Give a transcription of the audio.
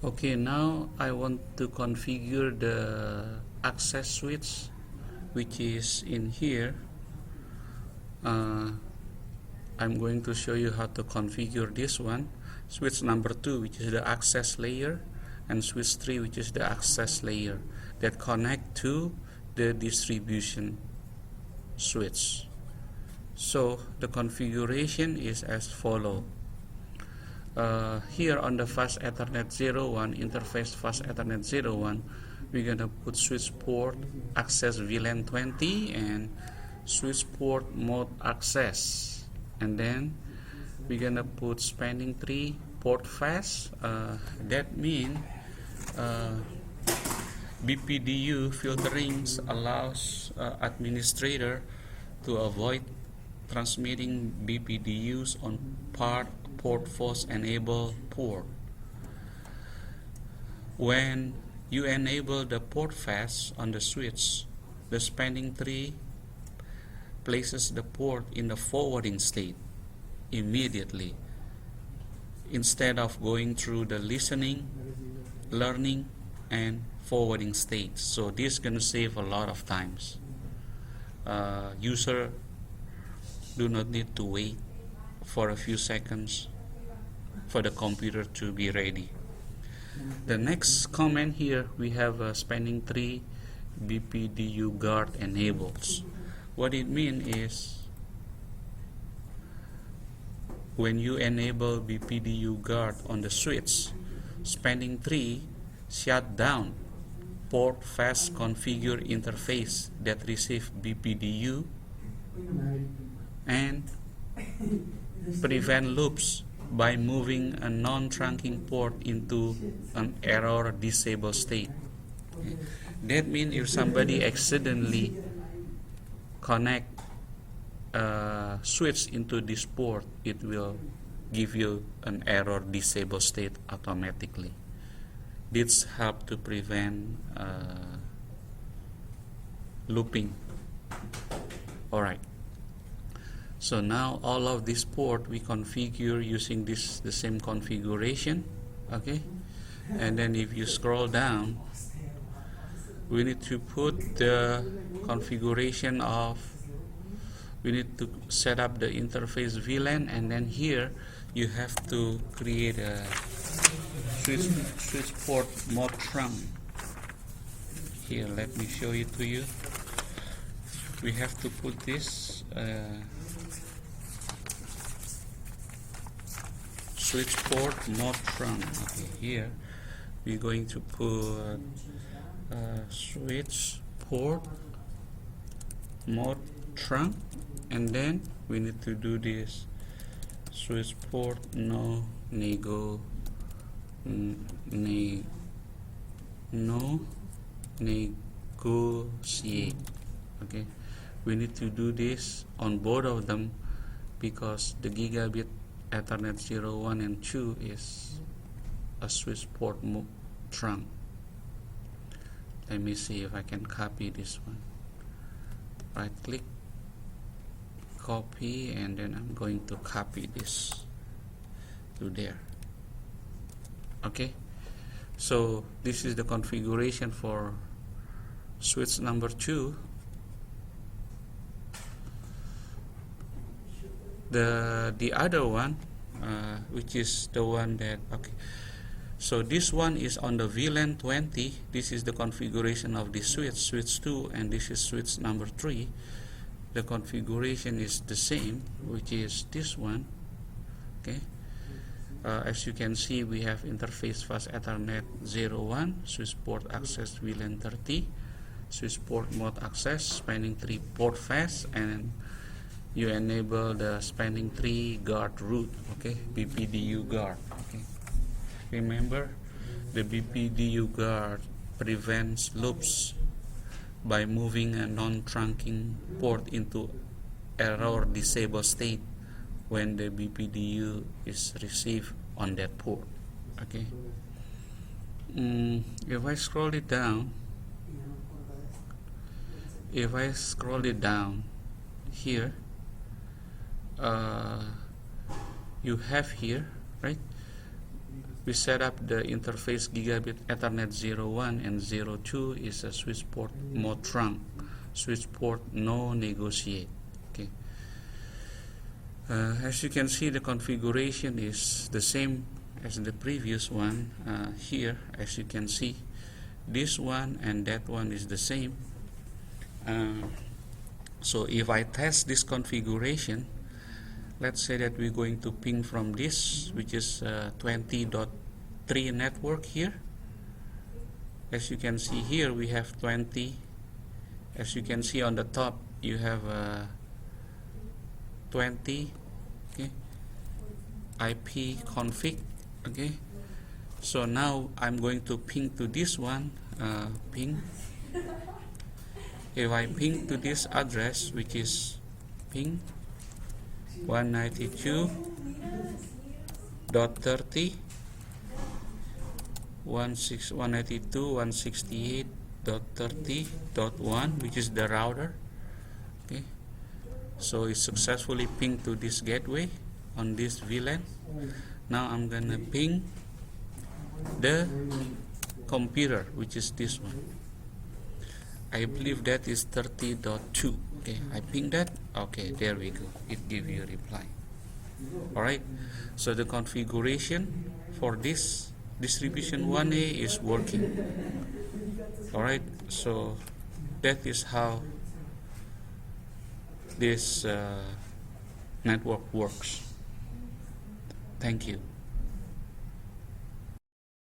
Okay, now I want to configure the access switch, which is in here. I'm going to show you how to configure this one. Switch number 2, which is the access layer, and switch 3, which is the access layer that connect to the distribution switch. So the configuration is as follow. Here on the fast Ethernet 01 interface fast Ethernet 01, we're gonna put switch port access VLAN 20 and switch port mode access, and then we're gonna put spanning tree port fast. That means BPDU filterings allows administrator to avoid transmitting BPDUs on port force enable port. When you enable the port fast on the switch, the spanning tree places the port in the forwarding state immediately instead of going through the listening, learning, and forwarding states. So this is going to save a lot of times. User do not need to wait for a few seconds for the computer to be ready. The next comment here, we have a spanning tree BPDU guard enables. What it means is when you enable BPDU guard on the switch, spanning tree shut down port fast configure interface that receive BPDU and prevent loops by moving a non-trunking port into an error disable state. That means if somebody accidentally connect a switch into this port, it will give you an error disable state automatically. This helps to prevent looping. Alright. So now all of this port we configure using the same configuration, okay? And then if you scroll down, we need to put the configuration of, we need to set up the interface VLAN, and then here you have to create a switch port mod trunk. Here, let me show it to you. We have to put this switch port mod trunk. Okay, here we're going to put switch port mod trunk, and then we need to do this switch port no negotiate. Okay, we need to do this on both of them because the gigabit Ethernet 01 and 2 is a switch port trunk. Let me see if I can copy this one. Right click, copy, and then I'm going to copy this to there. Okay, so this is the configuration for switch number 2. The other one, which is the one that, okay, so this one is on the VLAN 20. This is the configuration of the switch 2, and this is switch number 3. The configuration is the same, which is this one. Okay, as you can see, we have interface fast Ethernet 01, switch port access VLAN 30, switch port mode access, spanning tree port fast, and you enable the spanning tree guard root. Okay, BPDU guard. Okay, remember the BPDU guard prevents loops by moving a non-trunking port into error disable state when the BPDU is received on that port. Okay, if I scroll it down, here, you have here, right, we set up the interface gigabit Ethernet 01 and 02 is a switch port mode trunk, switch port no negotiate. Okay. As you can see, the configuration is the same as the previous one. Here, as you can see, this one and that one is the same. So if I test this configuration, let's say that we're going to ping from this, which is 20.3 network here. As you can see here, we have 20. As you can see on the top, you have 20. Okay, IP config. Okay, so now I'm going to ping to this one. Ping. If I ping to this address, which is ping 192.30 192.168.30.1, which is the router. Okay, so it's successfully pinged to this gateway on this VLAN. Now I'm gonna ping the computer, which is this one. I believe that is 30.2. Okay, I ping that. Okay, there we go. It gives you a reply. Alright, so the configuration for this distribution 1A is working. Alright, so that is how this network works. Thank you.